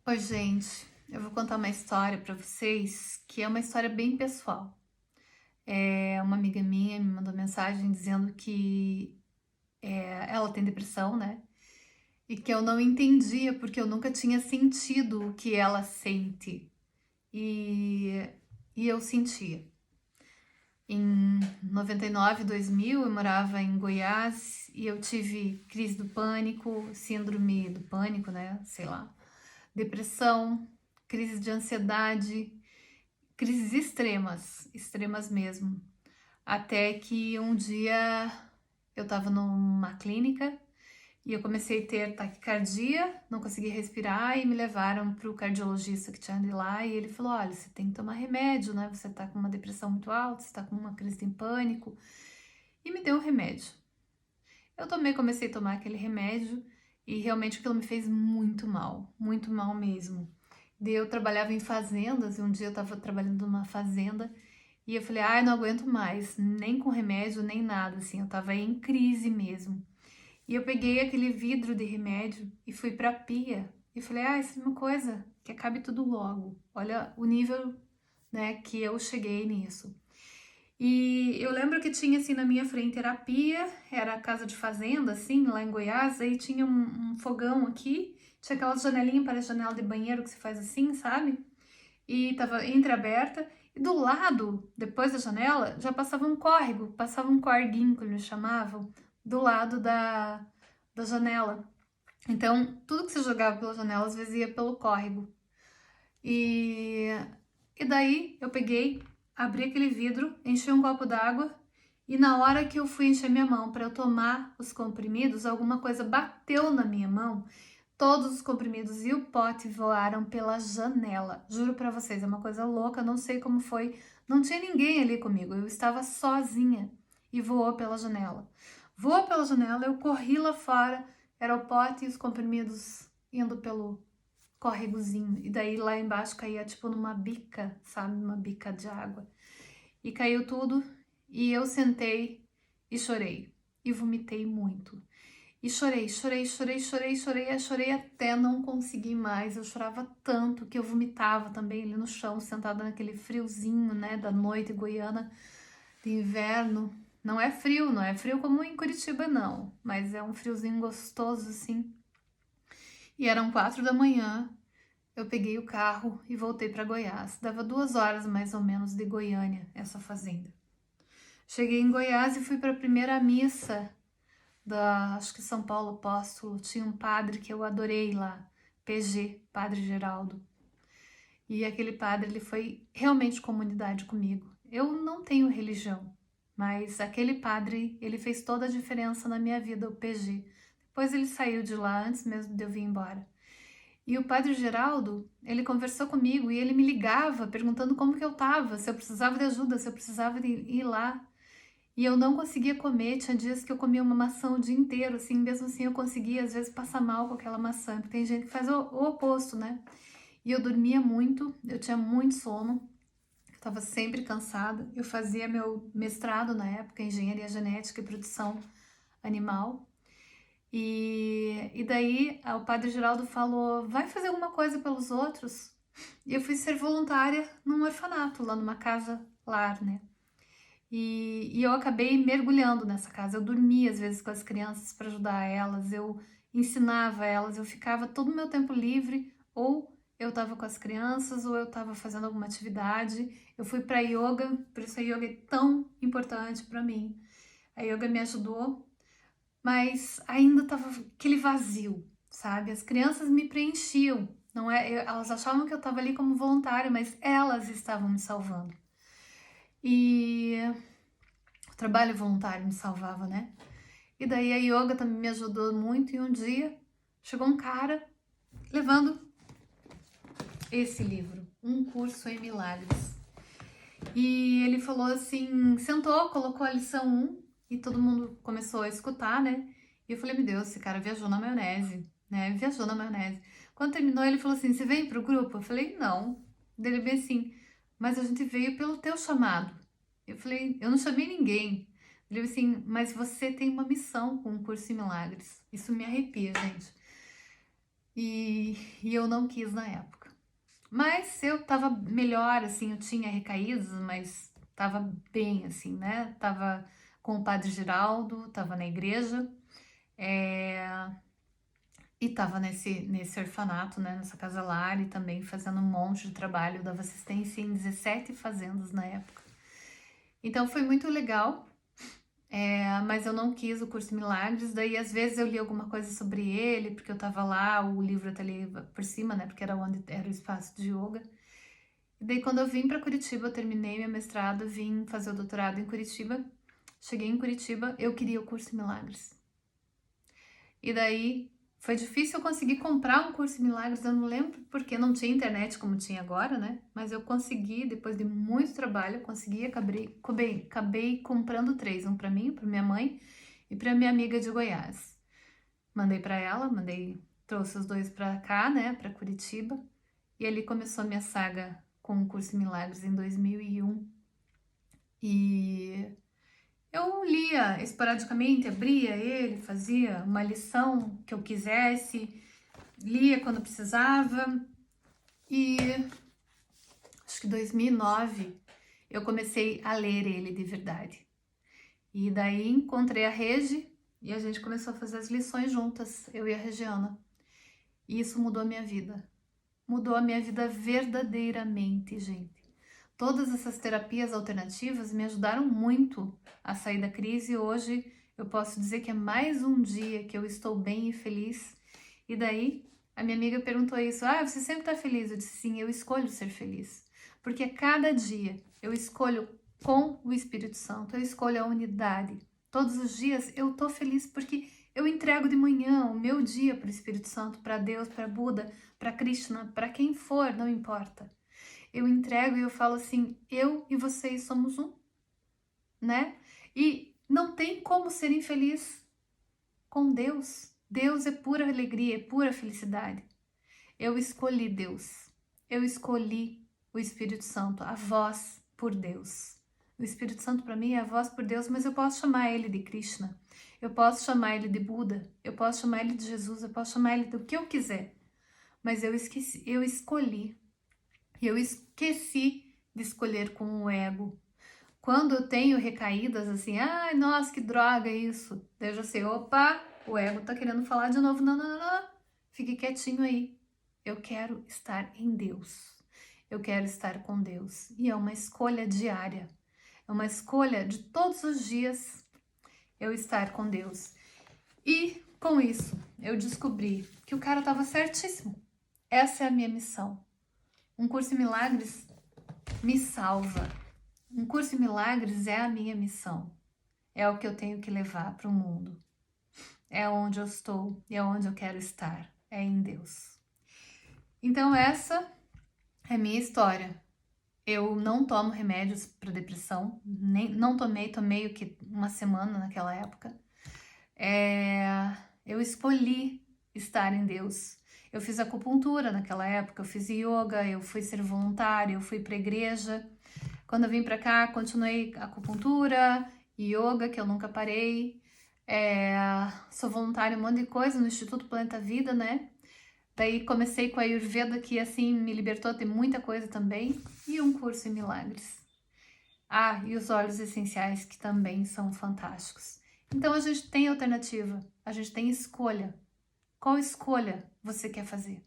Oi, gente. Eu vou contar uma história pra vocês que é uma história bem pessoal. Uma amiga minha me mandou mensagem dizendo que ela tem depressão, né? E que eu não entendia porque eu nunca tinha sentido o que ela sente. E, e eu sentia. Em 99, 2000, eu morava em Goiás e eu tive crise do pânico, síndrome do pânico, né? Sei lá, depressão, crise de ansiedade, crises extremas, extremas mesmo. Até que um dia eu tava numa clínica e eu comecei a ter taquicardia, não consegui respirar e me levaram pro cardiologista que tinha de lá e ele falou: olha, você tem que tomar remédio, né? Você tá com uma depressão muito alta, você tá com uma crise de pânico. E me deu um remédio. Eu tomei, comecei a tomar aquele remédio e realmente aquilo me fez muito mal mesmo. Daí eu trabalhava em fazendas e um dia eu tava trabalhando numa fazenda e eu falei, ai, não aguento mais, nem com remédio, nem nada, assim, eu tava em crise mesmo. E eu peguei aquele vidro de remédio e fui pra pia e falei, ah, isso é uma coisa que acabe tudo logo. Olha o nível, né, que eu cheguei nisso. E eu lembro que tinha assim na minha frente terapia, era a casa de fazenda, assim, lá em Goiás, aí tinha um fogão aqui, tinha aquela janelinha para a janela de banheiro que se faz assim, sabe? E tava entreaberta, e do lado, depois da janela, já passava um córrego, passava um corguinho, que eles chamavam, do lado da janela. Então, tudo que você jogava pela janela, às vezes ia pelo córrego. E, e daí eu peguei, abri aquele vidro, enchi um copo d'água e na hora que eu fui encher minha mão para eu tomar os comprimidos, alguma coisa bateu na minha mão. Todos os comprimidos e o pote voaram pela janela. Juro para vocês, é uma coisa louca, não sei como foi. Não tinha ninguém ali comigo, eu estava sozinha e voou pela janela. Voou pela janela, eu corri lá fora, era o pote e os comprimidos indo pelo córregozinho. E daí lá embaixo caía tipo numa bica, sabe? Uma bica de água. E caiu tudo e eu sentei e chorei. E vomitei muito. E chorei até não conseguir mais. Eu chorava tanto que eu vomitava também ali no chão, sentada naquele friozinho, né, da noite goiana de inverno. Não é frio como em Curitiba, não, mas é um friozinho gostoso assim. E eram 4 da manhã. Eu peguei o carro e voltei para Goiás. Dava 2 horas mais ou menos de Goiânia, essa fazenda. Cheguei em Goiás e fui para a primeira missa da, acho que São Paulo Apóstolo. Tinha um padre que eu adorei lá, PG, Padre Geraldo. E aquele padre, ele foi realmente comunidade comigo. Eu não tenho religião, mas aquele padre, ele fez toda a diferença na minha vida, o PG. Depois ele saiu de lá antes mesmo de eu vir embora. E o padre Geraldo, ele conversou comigo e ele me ligava perguntando como que eu tava, se eu precisava de ajuda, se eu precisava de ir lá. E eu não conseguia comer, tinha dias que eu comia uma maçã o dia inteiro, assim, mesmo assim eu conseguia às vezes passar mal com aquela maçã, porque tem gente que faz o oposto, né? E eu dormia muito, eu tinha muito sono, eu tava sempre cansada. Eu fazia meu mestrado na época, em engenharia genética e produção animal. E daí o padre Geraldo falou: vai fazer alguma coisa pelos outros? E eu fui ser voluntária num orfanato, lá numa casa lar, né? E eu acabei mergulhando nessa casa. Eu dormia às vezes com as crianças para ajudar elas, eu ensinava elas, eu ficava todo o meu tempo livre, ou eu estava com as crianças, ou eu estava fazendo alguma atividade. Eu fui para yoga, por isso a yoga é tão importante para mim. A yoga me ajudou, mas ainda tava aquele vazio, sabe? As crianças me preenchiam, não é? Elas achavam que eu estava ali como voluntária, mas elas estavam me salvando. E o trabalho voluntário me salvava, né? E daí a yoga também me ajudou muito. E um dia chegou um cara levando esse livro, Um Curso em Milagres. E ele falou assim, sentou, colocou a lição 1 e todo mundo começou a escutar, né? E eu falei, meu Deus, esse cara viajou na maionese, né? Viajou na maionese. Quando terminou, ele falou assim, você vem pro grupo? Eu falei, não. Dele bem assim, mas a gente veio pelo teu chamado. Eu falei, eu não chamei ninguém. Ele assim, mas você tem uma missão com o curso em milagres. Isso me arrepia, gente. e eu não quis na época. Mas eu tava melhor, assim, eu tinha recaídas, mas tava bem, assim, né? Tava com o Padre Geraldo, tava na igreja, e tava nesse orfanato, né? Nessa casa lar e também fazendo um monte de trabalho. Eu dava assistência em 17 fazendas na época. Então foi muito legal, mas eu não quis o curso em Milagres. Daí às vezes eu li alguma coisa sobre ele, porque eu tava lá, o livro até ali por cima, né? Porque era onde era o espaço de yoga. E daí quando eu vim para Curitiba, eu terminei meu mestrado, vim fazer o doutorado em Curitiba. Cheguei em Curitiba, eu queria o curso em Milagres. E daí foi difícil eu conseguir comprar um curso em Milagres, eu não lembro porque não tinha internet como tinha agora, né? Mas eu consegui, depois de muito trabalho, eu consegui, acabei comprando 3, um para mim, para minha mãe e para minha amiga de Goiás. Mandei para ela, trouxe os 2 para cá, né, para Curitiba. E ali começou a minha saga com o curso em Milagres em 2001. E eu lia esporadicamente, abria ele, fazia uma lição que eu quisesse, lia quando precisava. E acho que em 2009 eu comecei a ler ele de verdade. E daí encontrei a Regi e a gente começou a fazer as lições juntas, eu e a Regiana. E isso mudou a minha vida. Mudou a minha vida verdadeiramente, gente. Todas essas terapias alternativas me ajudaram muito a sair da crise. Hoje eu posso dizer que é mais um dia que eu estou bem e feliz. E daí a minha amiga perguntou isso: ah, você sempre está feliz? Eu disse: sim, eu escolho ser feliz. Porque cada dia eu escolho com o Espírito Santo, eu escolho a unidade. Todos os dias eu tô feliz porque eu entrego de manhã o meu dia para o Espírito Santo, para Deus, para Buda, para Krishna, para quem for, não importa. Eu entrego e eu falo assim, eu e vocês somos um, né? E não tem como ser infeliz com Deus. Deus é pura alegria, é pura felicidade. Eu escolhi Deus. Eu escolhi o Espírito Santo, a voz por Deus. O Espírito Santo para mim é a voz por Deus, mas eu posso chamar ele de Krishna. Eu posso chamar ele de Buda, eu posso chamar ele de Jesus, eu posso chamar ele do que eu quiser. Mas eu escolhi. E eu esqueci de escolher com o ego. Quando eu tenho recaídas assim, ai, nossa, que droga isso. Daí eu já sei, opa, o ego tá querendo falar de novo. Não, não, não, não. Fique quietinho aí. Eu quero estar em Deus. Eu quero estar com Deus. E é uma escolha diária. É uma escolha de todos os dias eu estar com Deus. E com isso, eu descobri que o cara estava certíssimo. Essa é a minha missão. Um curso em milagres me salva. Um curso em milagres é a minha missão. É o que eu tenho que levar para o mundo. É onde eu estou e é onde eu quero estar. É em Deus. Então essa é a minha história. Eu não tomo remédios para depressão, não tomei o que uma semana naquela época. Eu escolhi estar em Deus. Eu fiz acupuntura naquela época, eu fiz yoga, eu fui ser voluntária, eu fui para a igreja. Quando eu vim para cá, continuei acupuntura, yoga, que eu nunca parei. Sou voluntária em um monte de coisa no Instituto Planeta Vida, né? Daí comecei com a Ayurveda, que assim me libertou de muita coisa também. E um curso em milagres. Ah, e os óleos essenciais, que também são fantásticos. Então a gente tem alternativa, a gente tem escolha. Qual escolha você quer fazer?